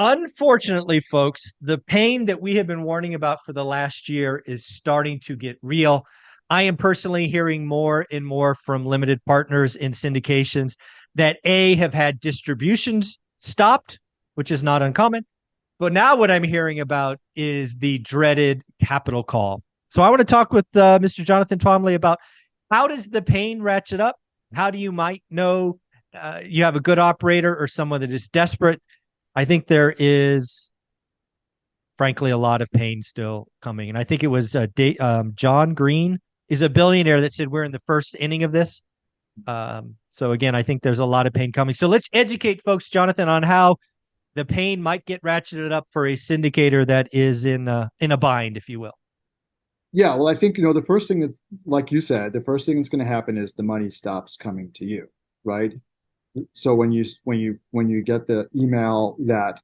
Unfortunately, folks, the pain that we have been warning about for the last year is starting to get real. I am personally hearing more and more from limited partners in syndications that have had distributions stopped, which is not uncommon. But now what I'm hearing about is the dreaded capital call. So I want to talk with Mr. Jonathan Twomley about how does the pain ratchet up? How do you might know you have a good operator or someone that is desperate? I think there is, frankly, a lot of pain still coming. And I think it was John Green is a billionaire that said we're in the first inning of this. So again, I think there's a lot of pain coming. So let's educate folks, Jonathan, on how the pain might get ratcheted up for a syndicator that is in a bind, if you will. Yeah, well, I think, the first thing that, like you said, the first thing that's going to happen is the money stops coming to you, right? So when you get the email that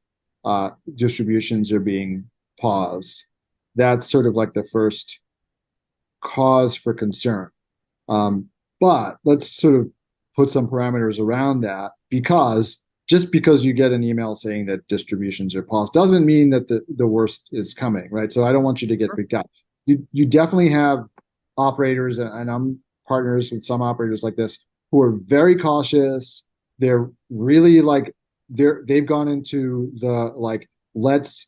distributions are being paused, that's sort of like the first cause for concern. But let's sort of put some parameters around that, because just because you get an email saying that distributions are paused doesn't mean that the worst is coming, right? So I don't want you to get freaked out. You definitely have operators, and I'm partners with some operators like this, who are very cautious. They're really like they've gone into the like, let's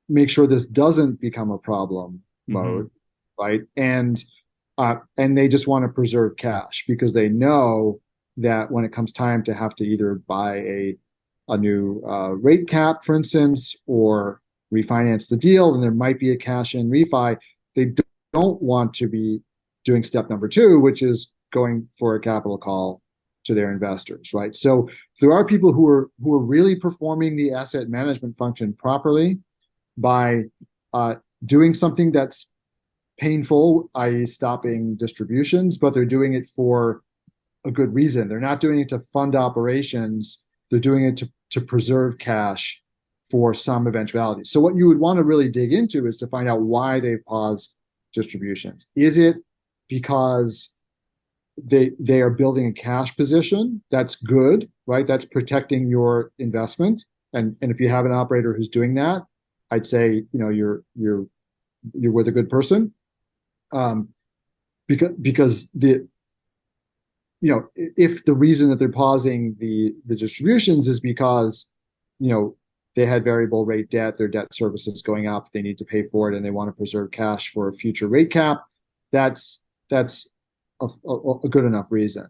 make sure this doesn't become a problem mode, right? And they just want to preserve cash because they know that when it comes time to have to either buy a new rate cap, for instance, or refinance the deal, and there might be a cash in refi, they don't want to be doing step number two, which is going for a capital call to their investors, right? So there are people who are really performing the asset management function properly by doing something that's painful, i.e., stopping distributions, but they're doing it for a good reason. They're not doing it to fund operations. They're doing it to preserve cash for some eventuality. So what you would want to really dig into is to find out why they've paused distributions. Is it because they are building a cash position? That's good, right? That's protecting your investment. And if you have an operator who's doing that, I'd say, you're with a good person. Because if the reason that they're pausing the distributions is because, they had variable rate debt, their debt service is going up, they need to pay for it, and they want to preserve cash for a future rate cap, that's a good enough reason.